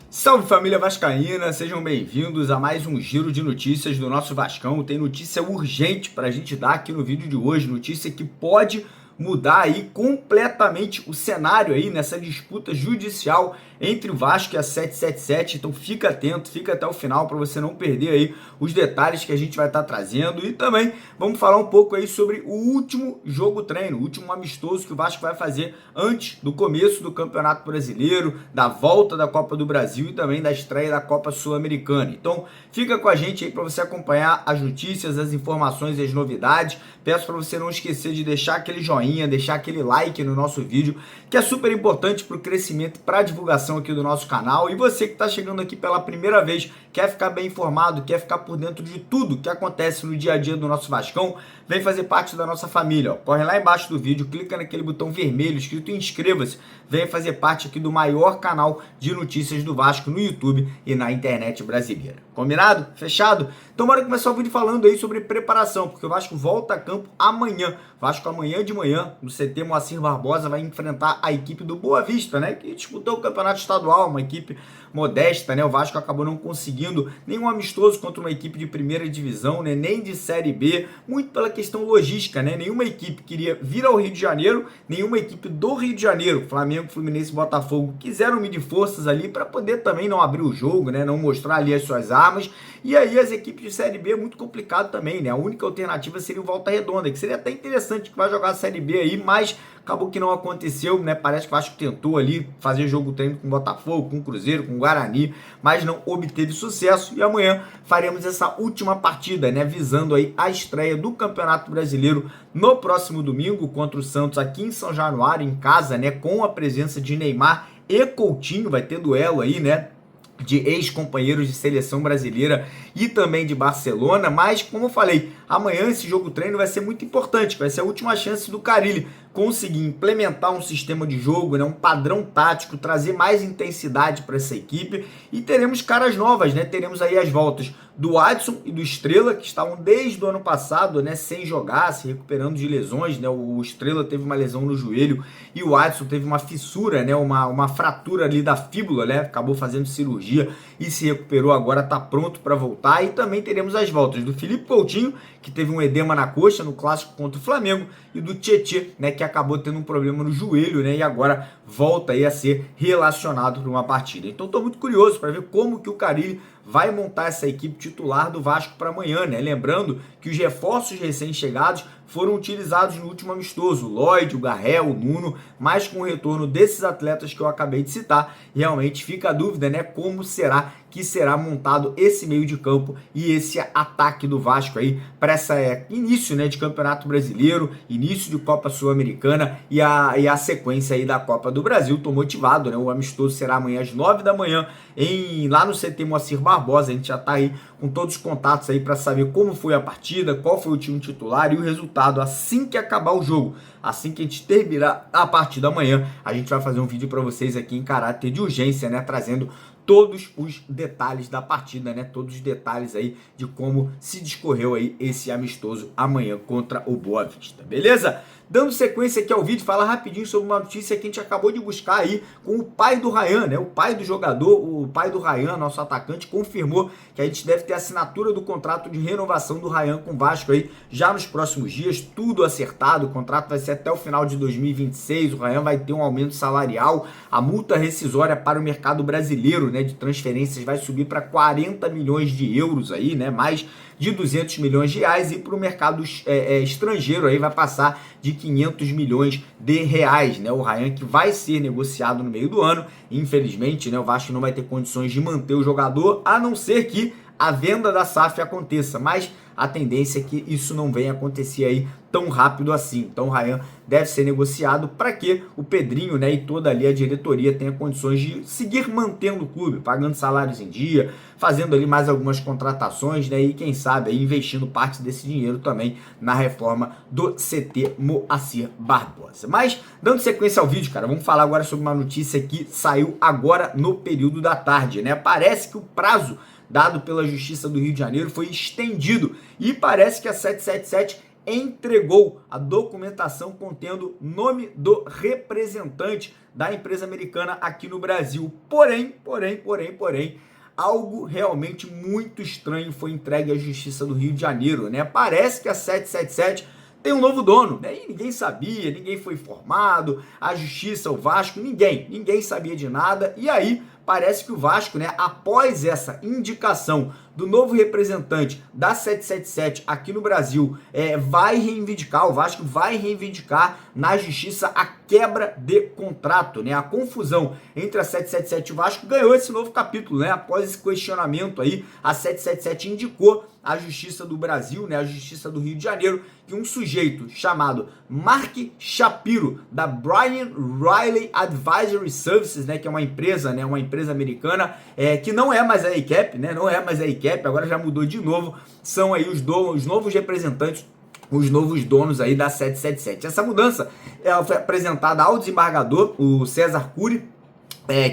Salve família vascaína, sejam bem-vindos a mais um giro de notícias do nosso Vascão. Tem notícia urgente para a gente dar aqui no vídeo de hoje, notícia que pode mudar aí completamente o cenário aí nessa disputa judicial entre o Vasco e a 777, então fica atento, fica até o final para você não perder aí os detalhes que a gente vai estar trazendo e também vamos falar um pouco aí sobre o último jogo treino, o último amistoso que o Vasco vai fazer antes do começo do Campeonato Brasileiro, da volta da Copa do Brasil e também da estreia da Copa Sul-Americana. Então fica com a gente aí para você acompanhar as notícias, as informações e as novidades. Peço para você não esquecer de deixar aquele joinha, deixar aquele like no nosso vídeo, que é super importante para o crescimento e para a divulgação aqui do nosso canal. E você que está chegando aqui pela primeira vez, quer ficar bem informado, quer ficar por dentro de tudo que acontece no dia a dia do nosso Vascão, vem fazer parte da nossa família. Ó. Corre lá embaixo do vídeo, clica naquele botão vermelho escrito inscreva-se, vem fazer parte aqui do maior canal de notícias do Vasco no YouTube e na internet brasileira. Combinado? Fechado? Então bora começar o vídeo falando aí sobre preparação, porque o Vasco volta a campo amanhã. O Vasco amanhã de manhã, no CT Moacir Barbosa, vai enfrentar a equipe do Boa Vista, né? Que disputou o campeonato estadual, uma equipe modesta, né? O Vasco acabou não conseguindo nenhum amistoso contra uma equipe de primeira divisão, né? Nem de Série B, muito pela questão logística, né? Nenhuma equipe queria vir ao Rio de Janeiro, nenhuma equipe do Rio de Janeiro, Flamengo, Fluminense e Botafogo, quiseram medir forças ali para poder também não abrir o jogo, né? Não mostrar ali as suas armas. E aí as equipes de Série B é muito complicado também, né? A única alternativa seria o Volta Redonda, que seria até interessante que vai jogar a Série B aí, mas acabou que não aconteceu, né? Parece que o Vasco tentou ali fazer jogo treino com o Botafogo, com o Cruzeiro, com o Guarani, mas não obteve sucesso. E amanhã faremos essa última partida, né? Visando aí a estreia do Campeonato Brasileiro no próximo domingo contra o Santos aqui em São Januário, em casa, né? Com a presença de Neymar e Coutinho, vai ter duelo aí, né? De ex-companheiros de seleção brasileira e também de Barcelona, mas como eu falei, amanhã esse jogo treino vai ser muito importante, vai ser a última chance do Carille conseguir implementar um sistema de jogo, né, um padrão tático, trazer mais intensidade para essa equipe e teremos caras novas, né? Teremos aí as voltas do Adson e do Estrela, que estavam desde o ano passado, né, sem jogar, se recuperando de lesões, né? O Estrela teve uma lesão no joelho e o Adson teve uma fissura, né, uma fratura ali da fíbula, né? Acabou fazendo cirurgia e se recuperou, agora está pronto para voltar. E também teremos as voltas do Felipe Coutinho, que teve um edema na coxa no clássico contra o Flamengo, e do Tietê, né, que acabou tendo um problema no joelho, né, e agora volta aí a ser relacionado para uma partida. Então estou muito curioso para ver como que o Carille vai montar essa equipe titular do Vasco para amanhã, né? Lembrando que os reforços recém-chegados foram utilizados no último amistoso, o Lloyd, o Garré, o Nuno, mas com o retorno desses atletas que eu acabei de citar, realmente fica a dúvida, né, como será que será montado esse meio de campo e esse ataque do Vasco aí para essa início, né, de Campeonato Brasileiro, início de Copa Sul-Americana e a sequência aí da Copa do Brasil. Tô motivado, né? O amistoso será amanhã às 9 da manhã lá no CT Moacir Barbosa. A gente já tá aí com todos os contatos aí para saber como foi a partida, qual foi o time titular e o resultado assim que acabar o jogo. Assim que a gente terminar a partida amanhã, a gente vai fazer um vídeo para vocês aqui em caráter de urgência, né, trazendo todos os detalhes da partida, né? Todos os detalhes aí de como se discorreu aí esse amistoso amanhã contra o Boa Vista, beleza? Dando sequência aqui ao vídeo, falar rapidinho sobre uma notícia que a gente acabou de buscar aí com o pai do Ryan, né? O pai do jogador, o pai do Ryan, nosso atacante, confirmou que a gente deve ter a assinatura do contrato de renovação do Ryan com o Vasco aí já nos próximos dias, tudo acertado. O contrato vai ser até o final de 2026, o Ryan vai ter um aumento salarial, a multa rescisória para o mercado brasileiro, né, de transferências vai subir para 40 milhões de euros aí, né? Mais de 200 milhões de reais, e para o mercado estrangeiro aí vai passar de 500 milhões de reais, né? O Ryan, que vai ser negociado no meio do ano, infelizmente, né, o Vasco não vai ter condições de manter o jogador, a não ser que a venda da SAF aconteça, mas a tendência é que isso não venha acontecer aí tão rápido assim. Então o Ryan deve ser negociado para que o Pedrinho, né, e toda ali a diretoria tenha condições de seguir mantendo o clube, pagando salários em dia, fazendo ali mais algumas contratações, né, e quem sabe aí investindo parte desse dinheiro também na reforma do CT Moacir Barbosa. Mas, dando sequência ao vídeo, cara, vamos falar agora sobre uma notícia que saiu agora no período da tarde, né? Parece que o prazo dado pela Justiça do Rio de Janeiro foi estendido e parece que a 777 entregou a documentação contendo nome do representante da empresa americana aqui no Brasil. Porém, algo realmente muito estranho foi entregue à Justiça do Rio de Janeiro, né? Parece que a 777 tem um novo dono, né? E ninguém sabia, ninguém foi informado, a Justiça, o Vasco, ninguém sabia de nada. E aí parece que o Vasco, né, após essa indicação do novo representante da 777 aqui no Brasil, o Vasco vai reivindicar na Justiça a quebra de contrato, né? A confusão entre a 777 e o Vasco ganhou esse novo capítulo, né? Após esse questionamento aí, a 777 indicou à Justiça do Brasil, né, a Justiça do Rio de Janeiro, que um sujeito chamado Mark Shapiro, da Brian Riley Advisory Services, né, que é uma empresa americana, que não é mais a ACAP, né, agora já mudou de novo, são aí os novos representantes, os novos donos aí da 777. Essa mudança foi apresentada ao desembargador, o César Cury,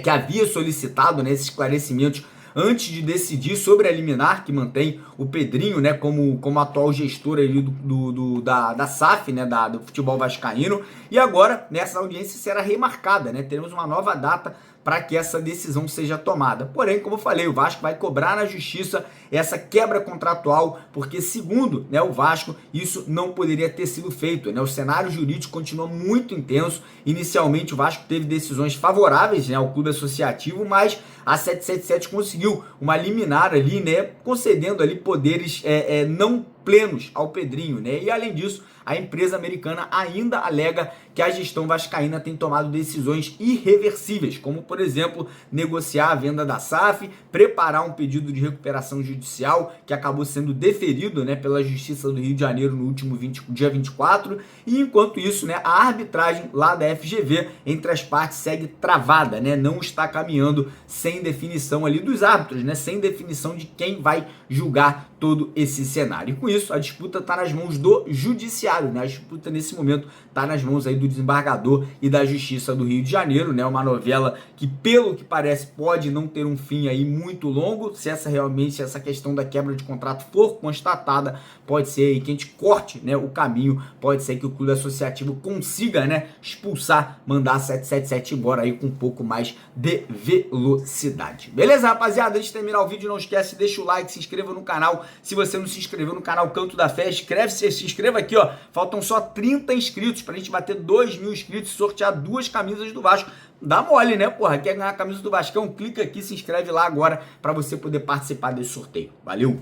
que havia solicitado, né, esses esclarecimentos antes de decidir sobre a liminar que mantém o Pedrinho, né, como atual gestor ali da SAF, né, do futebol vascaíno. E agora, nessa audiência será remarcada, né, teremos uma nova data para que essa decisão seja tomada. Porém, como eu falei, o Vasco vai cobrar na Justiça essa quebra contratual, porque segundo, né, o Vasco, isso não poderia ter sido feito, né? O cenário jurídico continua muito intenso. Inicialmente o Vasco teve decisões favoráveis, né, ao clube associativo, mas a 777 conseguiu uma liminar ali, né, concedendo ali poderes não plenos ao Pedrinho, né? E além disso, a empresa americana ainda alega que a gestão vascaína tem tomado decisões irreversíveis, como, por exemplo, negociar a venda da SAF, preparar um pedido de recuperação judicial que acabou sendo deferido, né, pela Justiça do Rio de Janeiro no último dia 24, e enquanto isso, né, a arbitragem lá da FGV entre as partes segue travada, né, não está caminhando sem definição ali dos árbitros, né, sem definição de quem vai julgar todo esse cenário. E com isso, a disputa está nas mãos do judiciário, né? A disputa nesse momento está nas mãos aí do desembargador e da Justiça do Rio de Janeiro, né? Uma novela que, pelo que parece, pode não ter um fim aí muito longo. Se essa questão da quebra de contrato for constatada, pode ser aí que a gente corte, né, o caminho, pode ser que o clube associativo consiga, né, expulsar, mandar a 777 embora aí com um pouco mais de velocidade. Beleza, rapaziada? Antes de terminar o vídeo, não esquece, deixa o like, se inscreva no canal. Se você não se inscreveu no canal Canto da Fé, se inscreva aqui, ó. Faltam só 30 inscritos pra gente bater 2.000 inscritos e sortear 2 camisas do Vasco. Dá mole, né, porra? Quer ganhar a camisa do Vascão? Clica aqui, se inscreve lá agora pra você poder participar desse sorteio. Valeu!